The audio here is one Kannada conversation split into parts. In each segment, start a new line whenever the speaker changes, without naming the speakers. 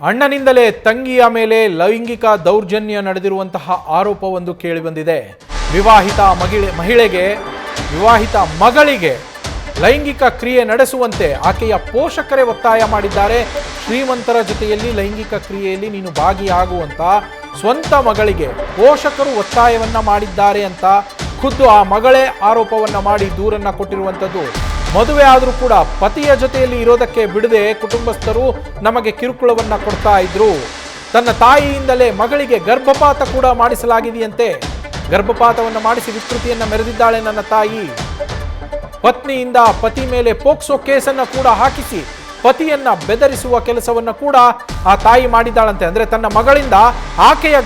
ಅಣ್ಣನಿಂದಲೇ ತಂಗಿಯ ಮೇಲೆ ಲೈಂಗಿಕ ದೌರ್ಜನ್ಯ ನಡೆದಿರುವಂತಹ ಆರೋಪವೊಂದು ಕೇಳಿಬಂದಿದೆ. ವಿವಾಹಿತ ಮಗಳಿಗೆ ಲೈಂಗಿಕ ಕ್ರಿಯೆ ನಡೆಸುವಂತೆ ಆಕೆಯ ಪೋಷಕರೇ ಒತ್ತಾಯ ಮಾಡಿದ್ದಾರೆ. ಶ್ರೀಮಂತರ ಜೊತೆಯಲ್ಲಿ ಲೈಂಗಿಕ ಕ್ರಿಯೆಯಲ್ಲಿ ನೀನು ಭಾಗಿಯಾಗುವಂತ ಸ್ವಂತ ಮಗಳಿಗೆ ಪೋಷಕರು ಒತ್ತಾಯವನ್ನ ಮಾಡಿದ್ದಾರೆ ಅಂತ ಖುದ್ದು ಆ ಮಗಳೇ ಆರೋಪವನ್ನ ಮಾಡಿ ದೂರನ್ನ ಕೊಟ್ಟಿರುವಂಥದ್ದು. ಮದುವೆ ಆದರೂ ಕೂಡ ಪತಿಯ ಜೊತೆಯಲ್ಲಿ ಇರೋದಕ್ಕೆ ಬಿಡದೆ ಕುಟುಂಬಸ್ಥರು ನಮಗೆ ಕಿರುಕುಳವನ್ನ ಕೊಡ್ತಾ ಇದ್ರು. ತನ್ನ ತಾಯಿಯಿಂದಲೇ ಮಗಳಿಗೆ ಗರ್ಭಪಾತ ಕೂಡ ಮಾಡಿಸಲಾಗಿದೆಯಂತೆ. ಗರ್ಭಪಾತವನ್ನು ಮಾಡಿಸಿ ವಿಕೃತಿಯನ್ನ ಮೆರೆದಿದ್ದಾಳೆ ನನ್ನ ತಾಯಿ. ಪತ್ನಿಯಿಂದ ಪತಿ ಮೇಲೆ ಪೋಕ್ಸೋ ಕೇಸನ್ನ ಕೂಡ ಹಾಕಿಸಿ ಪತಿಯನ್ನ ಬೆದರಿಸುವ ಕೆಲಸವನ್ನ ಕೂಡ ಆ ತಾಯಿ ಮಾಡಿದ್ದಾಳಂತೆ. ಅಂದ್ರೆ ತನ್ನ ಮಗಳಿಂದ ಆಕೆಯ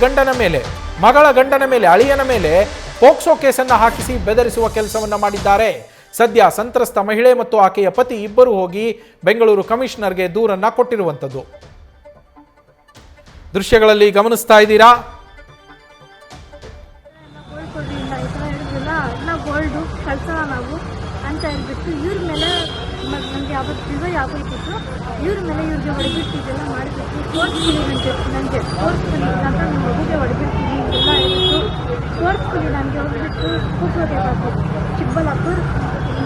ಮಗಳ ಗಂಡನ ಮೇಲೆ ಅಳಿಯನ ಮೇಲೆ ಪೋಕ್ಸೋ ಕೇಸನ್ನ ಹಾಕಿಸಿ ಬೆದರಿಸುವ ಕೆಲಸವನ್ನ ಮಾಡಿದ್ದಾರೆ. ಸದ್ಯ ಸಂತ್ರಸ್ತ ಮಹಿಳೆ ಮತ್ತು ಆಕೆಯ ಪತಿ ಇಬ್ಬರು ಹೋಗಿ ಬೆಂಗಳೂರು ಕಮಿಷನರ್ಗೆ ದೂರನ್ನ ಕೊಟ್ಟಿರುವಂಥದ್ದು ದೃಶ್ಯಗಳಲ್ಲಿ ಗಮನಿಸ್ತಾ ಇದ್ದೀರಾ.
ಅಂತ ಹೇಳ್ಬಿಟ್ಟು ಇವ್ರ ಮೇಲೆ ನನಗೆ ಯಾವತ್ತು ಡಿವೈ ಆಗೋಯ್ತಿತ್ತು. ಇವ್ರ ಮೇಲೆ ಇವ್ರಿಗೆ ಹೊಡೆಬಿಟ್ಟಿದ್ದೆಲ್ಲ ಮಾಡಿಬಿಟ್ಟು ನನಗೆ ಫೋರ್ಸ್ಫುಲಿ ಅಂತ ನಿಮ್ಮ ಮಗುಗೆ ಹೊಡೆಬಿಡ್ತೀನಿ ಎಲ್ಲ ಹೇಳ್ಬಿಟ್ಟು ಫೋರ್ಸ್ಫುಲಿ ನನಗೆ ಹೋಗ್ಬಿಟ್ಟು ಕೂತ್ಕೋಬೇಕಾಯ್ತು. ಚಿಕ್ಕಬಳ್ಳಾಪುರ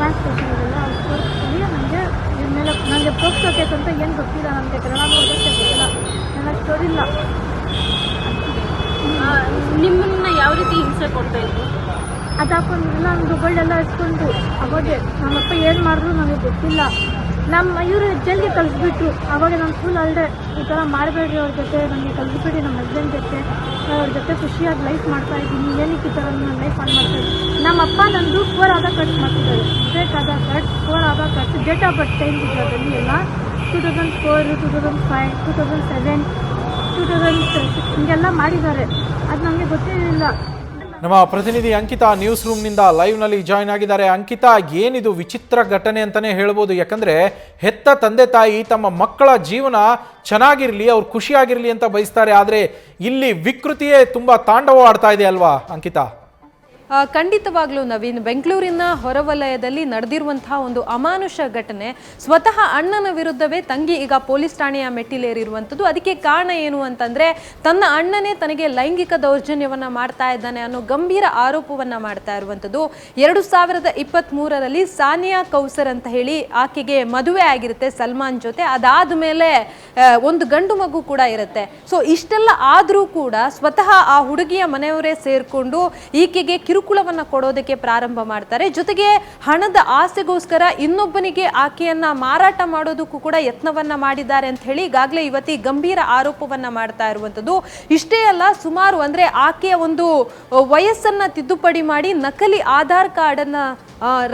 ಮ್ಯಾಚ್ ಸ್ಟೇಷನ್ಗೆಲ್ಲ ಫೋರ್ಸ್ಫುಲಿ ನನಗೆ ಇವ್ರ ಮೇಲೆ ನನಗೆ ಪೋಕ್ಸೋ ಕೇಸ್ ಅಂತ ಏನು ಗೊತ್ತಿಲ್ಲ, ನನಗೆ ಕನ್ನಡ ಓದೋಕ್ಕೆ ಗೊತ್ತಿಲ್ಲ, ನನ್ನ ಸ್ಟೋರಿಲ್ಲ.
ನಿಮ್ಮನ್ನ ಯಾವ ರೀತಿ ಹಿಂಸೆ ಕೊಡ್ತಾ ಇದ್ರು?
ಅದು ಹಾಕೊಂಡು ನಾನು ದುಡ್ಡೆಲ್ಲ ಇಟ್ಕೊಂಡು ಅವಾಗೆ ನಮ್ಮಪ್ಪ ಏನು ಮಾಡಿದ್ರು ನನಗೆ ಗೊತ್ತಿಲ್ಲ. ಇವರು ಜಲ್ದಿ ಕಳಿಸ್ಬಿಟ್ಟು ಅವಾಗ ನಾನು ಫುಲ್ ಅಲ್ಲದೆ ಈ ಥರ ಮಾಡಬೇಡ್ರಿ ಅವ್ರ ಜೊತೆ, ನನಗೆ ಕಳಿಸ್ಬಿಟ್ಟು ನಮ್ಮ ಹಸ್ಬೆಂಡ್ ಜೊತೆ ಅವ್ರ ಜೊತೆ ಖುಷಿಯಾಗಿ ಲೈಫ್ ಮಾಡ್ತಾಯಿದ್ದೀನಿ, ಏನಕ್ಕೆ ಈ ಥರ ನನ್ನ ಲೈಫ್ ಆನ್ ಮಾಡ್ತಾಯಿದ್ದೀನಿ. ನಮ್ಮಪ್ಪ ನಂದು 4 ಆಧಾರ್ ಕಾರ್ಡ್ಸ್ ಮಾಡ್ತಿದ್ದಾರೆ. Fake Aadhaar card, 4 Aadhaar cards, date of birth time ಇದರಲ್ಲಿ ಎಲ್ಲ 2004, 2005, 2007, 2006 ಹಿಂಗೆಲ್ಲ ಮಾಡಿದ್ದಾರೆ. ಅದು ನನಗೆ ಗೊತ್ತಿರಲಿಲ್ಲ.
ನಮ್ಮ ಪ್ರತಿನಿಧಿ ಅಂಕಿತಾ ನ್ಯೂಸ್ ರೂಮ್ನಿಂದ ಲೈವ್ನಲ್ಲಿ ಜಾಯ್ನ್ ಆಗಿದ್ದಾರೆ. ಅಂಕಿತಾ, ಏನಿದು ವಿಚಿತ್ರ ಘಟನೆ ಅಂತಾನೆ ಹೇಳ್ಬೋದು. ಯಾಕಂದ್ರೆ ಹೆತ್ತ ತಂದೆ ತಾಯಿ ತಮ್ಮ ಮಕ್ಕಳ ಜೀವನ ಚೆನ್ನಾಗಿರ್ಲಿ, ಅವ್ರು ಖುಷಿಯಾಗಿರ್ಲಿ ಅಂತ ಬಯಸ್ತಾರೆ. ಆದರೆ ಇಲ್ಲಿ ವಿಕೃತಿಯೇ ತುಂಬಾ ತಾಂಡವ ಆಡ್ತಾ ಇದೆ ಅಲ್ವಾ ಅಂಕಿತಾ?
ಖಂಡಿತವಾಗ್ಲೂ ನವೀನ್, ಬೆಂಗಳೂರಿನ ಹೊರವಲಯದಲ್ಲಿ ನಡೆದಿರುವಂತಹ ಒಂದು ಅಮಾನುಷ ಘಟನೆ. ಸ್ವತಃ ಅಣ್ಣನ ವಿರುದ್ಧವೇ ತಂಗಿ ಈಗ ಪೊಲೀಸ್ ಠಾಣೆಯ ಮೆಟ್ಟಿಲೇರಿರುವಂಥದ್ದು. ಅದಕ್ಕೆ ಕಾರಣ ಏನು ಅಂತಂದ್ರೆ ತನ್ನ ಅಣ್ಣನೇ ತನಗೆ ಲೈಂಗಿಕ ದೌರ್ಜನ್ಯವನ್ನ ಮಾಡ್ತಾ ಇದ್ದಾನೆ ಅನ್ನೋ ಗಂಭೀರ ಆರೋಪವನ್ನ ಮಾಡ್ತಾ ಇರುವಂಥದ್ದು. 2023ರಲ್ಲಿ ಸಾನಿಯಾ ಕೌಸರ್ ಅಂತ ಹೇಳಿ ಆಕೆಗೆ ಮದುವೆ ಆಗಿರುತ್ತೆ ಸಲ್ಮಾನ್ ಜೊತೆ. ಅದಾದ ಮೇಲೆ ಒಂದು ಗಂಡು ಮಗು ಕೂಡ ಇರುತ್ತೆ. ಸೊ ಇಷ್ಟೆಲ್ಲ ಆದರೂ ಕೂಡ ಸ್ವತಃ ಆ ಹುಡುಗಿಯ ಮನೆಯವರೇ ಸೇರ್ಕೊಂಡು ಈಕೆಗೆ ಕಿರುಕುಳವನ್ನ ಕೊಡೋದಕ್ಕೆ ಪ್ರಾರಂಭ ಮಾಡ್ತಾರೆ. ಜೊತೆಗೆ ಹಣದ ಆಸೆಗೋಸ್ಕರ ಇನ್ನೊಬ್ಬನಿಗೆ ಆಕೆಯನ್ನ ಮಾರಾಟ ಮಾಡೋದಕ್ಕೂ ಕೂಡ ಯತ್ನವನ್ನ ಮಾಡಿದ್ದಾರೆ ಅಂತ ಹೇಳಿ ಈಗಾಗಲೇ ಇವತ್ತಿ ಗಂಭೀರ ಆರೋಪವನ್ನ ಮಾಡ್ತಾ ಇರುವಂತದ್ದು. ಇಷ್ಟೇ ಅಲ್ಲ, ಸುಮಾರು ಅಂದ್ರೆ ಆಕೆಯ ಒಂದು ವಯಸ್ಸನ್ನ ತಿದ್ದುಪಡಿ ಮಾಡಿ ನಕಲಿ ಆಧಾರ್ ಕಾರ್ಡ್ ಅನ್ನ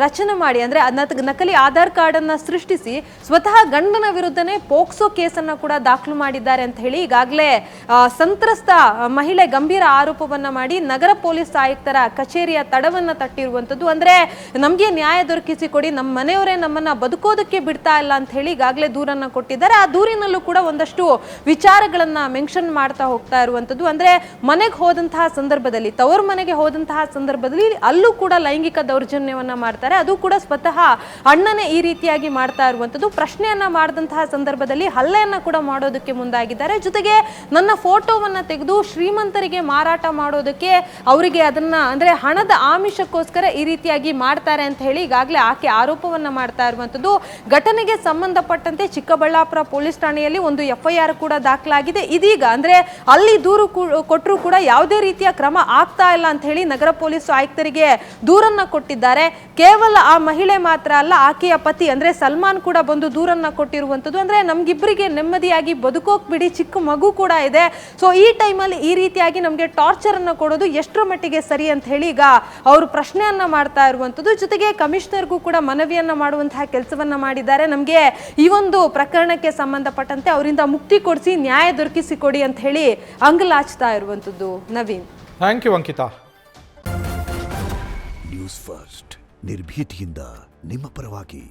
ರಚನೆ ಮಾಡಿ, ಅಂದ್ರೆ ನಕಲಿ ಆಧಾರ್ ಕಾರ್ಡ್ ಅನ್ನ ಸೃಷ್ಟಿಸಿ ಸ್ವತಃ ಗಂಡನ ವಿರುದ್ಧನೇ ಪೋಕ್ಸೋ ಕೇಸನ್ನ ಕೂಡ ದಾಖಲು ಮಾಡಿದ್ದಾರೆ ಅಂತ ಹೇಳಿ ಈಗಾಗಲೇ ಸಂತ್ರಸ್ತ ಮಹಿಳೆ ಗಂಭೀರ ಆರೋಪವನ್ನ ಮಾಡಿ ನಗರ ಪೊಲೀಸ್ ಆಯುಕ್ತರ ಕಚೇರಿಯ ತಡವನ್ನ ತಟ್ಟಿರುವಂತದ್ದು. ಅಂದ್ರೆ ನಮ್ಗೆ ನ್ಯಾಯ ದೊರಕಿಸಿಕೊಡಿ, ನಮ್ಮ ಮನೆಯವರೇ ನಮ್ಮನ್ನ ಬದುಕೋದಕ್ಕೆ ಬಿಡ್ತಾ ಇಲ್ಲ ಅಂತ ಹೇಳಿ ಈಗಾಗಲೇ ದೂರನ್ನ ಕೊಟ್ಟಿದ್ದಾರೆ. ಆ ದೂರಿನಲ್ಲೂ ಕೂಡ ಒಂದಷ್ಟು ವಿಚಾರಗಳನ್ನ ಮೆನ್ಷನ್ ಮಾಡ್ತಾ ಹೋಗ್ತಾ ಇರುವಂತದ್ದು. ಅಂದ್ರೆ ಮನೆಗೆ ಹೋದಂತಹ ಸಂದರ್ಭದಲ್ಲಿ, ತವರು ಮನೆಗೆ ಹೋದಂತಹ ಸಂದರ್ಭದಲ್ಲಿ ಅಲ್ಲೂ ಕೂಡ ಲೈಂಗಿಕ ದೌರ್ಜನ್ಯವನ್ನ ಮಾಡ್ತಾರೆ. ಅದು ಕೂಡ ಸ್ವತಃ ಅಣ್ಣನೇ ಈ ರೀತಿಯಾಗಿ ಮಾಡ್ತಾ ಇರುವಂತದ್ದು. ಪ್ರಶ್ನೆಯನ್ನ ಮಾಡಿದಂತಹ ಸಂದರ್ಭದಲ್ಲಿ ಹಲ್ಲೆಯನ್ನ ಕೂಡ ಮಾಡೋದಕ್ಕೆ ಮುಂದಾಗಿದ್ದಾರೆ. ಜೊತೆಗೆ ನನ್ನ ಫೋಟೋವನ್ನ ತೆಗೆದು ಶ್ರೀಮಂತರಿಗೆ ಮಾರಾಟ ಮಾಡೋದಕ್ಕೆ, ಅವರಿಗೆ ಅದನ್ನ ಅಂದ್ರೆ ಹಣದ ಆಮಿಷಕ್ಕೋಸ್ಕರ ಈ ರೀತಿಯಾಗಿ ಮಾಡ್ತಾರೆ ಅಂತ ಹೇಳಿ ಈಗಾಗಲೇ ಆಕೆ ಆರೋಪವನ್ನ ಮಾಡ್ತಾ ಇರುವಂತದ್ದು. ಘಟನೆಗೆ ಸಂಬಂಧಪಟ್ಟಂತೆ ಚಿಕ್ಕಬಳ್ಳಾಪುರ ಪೊಲೀಸ್ ಠಾಣೆಯಲ್ಲಿ ಒಂದು FIR ಕೂಡ ದಾಖಲಾಗಿದೆ. ಇದೀಗ ಅಂದ್ರೆ ಅಲ್ಲಿ ದೂರು ಕೊಟ್ಟರು ಕೂಡ ಯಾವುದೇ ರೀತಿಯ ಕ್ರಮ ಆಗ್ತಾ ಇಲ್ಲ ಅಂತ ಹೇಳಿ ನಗರ ಪೊಲೀಸ್ ಆಯುಕ್ತರಿಗೆ ದೂರನ್ನ ಕೊಟ್ಟಿದ್ದಾರೆ. ಕೇವಲ ಆ ಮಹಿಳೆ ಮಾತ್ರ ಅಲ್ಲ, ಆಕೆಯ ಪತಿ ಅಂದ್ರೆ ಸಲ್ಮಾನ್ ಕೂಡ ಬಂದು ದೂರನ್ನ ಕೊಟ್ಟಿರುವಂತದ್ದು. ಅಂದ್ರೆ ನಮ್ಗಿಬ್ಬರಿಗೆ ನೆಮ್ಮದಿಯಾಗಿ ಬದುಕೋಕ್ ಬಿಡಿ, ಚಿಕ್ಕ ಮಗು ಕೂಡ ಇದೆ. ಸೊ ಈ ಟೈಮಲ್ಲಿ ಈ ರೀತಿಯಾಗಿ ನಮ್ಗೆ ಟಾರ್ಚರ್ ಅನ್ನ ಕೊಡೋದು ಎಷ್ಟರ ಮಟ್ಟಿಗೆ ಸರಿ ಅಂತ ಹೇಳಿ ಈಗ ಅವರು ಪ್ರಶ್ನೆಯನ್ನ ಮಾಡ್ತಾ ಇರುವಂತದ್ದು. ಜೊತೆಗೆ ಕಮಿಷನರ್ಗೂ ಕೂಡ ಮನವಿಯನ್ನ ಮಾಡುವಂತಹ ಕೆಲಸವನ್ನ ಮಾಡಿದ್ದಾರೆ. ನಮ್ಗೆ ಈ ಒಂದು ಪ್ರಕರಣಕ್ಕೆ ಸಂಬಂಧಪಟ್ಟಂತೆ ಅವರಿಂದ ಮುಕ್ತಿ ಕೊಡಿಸಿ ನ್ಯಾಯ ದೊರಕಿಸಿಕೊಡಿ ಅಂತ ಹೇಳಿ ಅಂಗಲಾಚ್ತಾ ಇರುವಂತದ್ದು. Naveen,
thank you Ankita.
News first ನಿರ್ಭೀತಿಯಿಂದ ನಿಮ್ಮ ಪರವಾಗಿ.